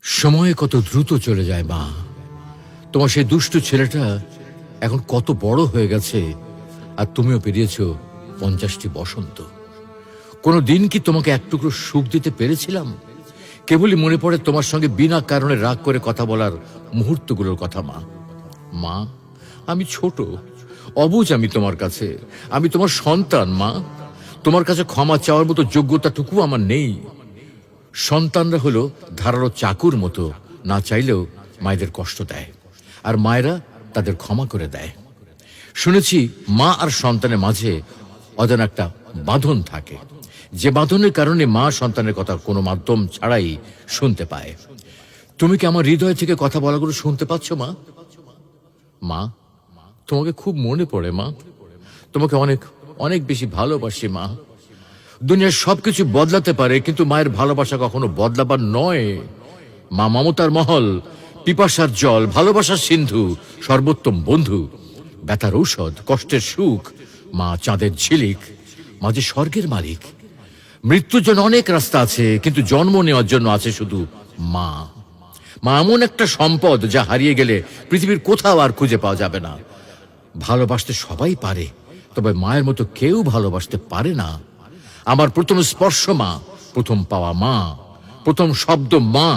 সময় কত দ্রুত চলে যায় মা। তোমার সেই দুষ্টু ছেলেটা এখন কত বড় হয়ে গেছে, আর তুমিও পেরিয়েছ 50টি বসন্ত। কোনো দিন কি তোমাকে এক টুকরো সুখ দিতে পেরেছিলাম? কেবলই মনে পড়ে তোমার সঙ্গে বিনা কারণে রাগ করে কথা বলার মুহূর্তগুলোর কথা। মা, মা, আমি ছোট, অবুঝ আমি তোমার কাছে। আমি তোমার সন্তান মা। তোমার কাছে ক্ষমা চাওয়ার মতো যোগ্যতাটুকু আমার নেই। সন্তানরা হলো ধারালো চাকুর মতো, না চাইলেও মায়েদের কষ্ট দেয়, আর মায়েরা তাদের ক্ষমা করে দেয়। শুনেছি মা আর সন্তানের মাঝে অজানা একটা বাঁধন থাকে, যে বাঁধনের কারণে মা সন্তানের কথা কোনো মাধ্যম ছাড়াই শুনতে পায়। তুমি কি আমার হৃদয় থেকে কথা বলাগুলো শুনতে পাচ্ছ মা? মা, তোমাকে খুব মনে পড়ে মা। তোমাকে অনেক অনেক বেশি ভালোবাসি মা। দুনিয়ার সবকিছু বদলাতে পারে, কিন্তু মায়ের ভালোবাসা কখনো বদলাবার নয়। মা মমতার মহল, পিপাসার জল, ভালোবাসার সিন্ধু, সর্বোত্তম বন্ধু, ব্যথার ঔষধ, কষ্টের সুখ। মা চাঁদের ঝিলিক, মা যে স্বর্গের মালিক। মৃত্যুর জন্য অনেক রাস্তা আছে, কিন্তু জন্ম নেওয়ার জন্য আছে শুধু মা। মা এমন একটা সম্পদ, যা হারিয়ে গেলে পৃথিবীর কোথাও আর খুঁজে পাওয়া যাবে না। ভালোবাসতে সবাই পারে, তবে মায়ের মতো কেউ ভালোবাসতে পারে না। আমার প্রথম স্পর্শ মা, প্রথম পাওয়া মা, প্রথম শব্দ মা।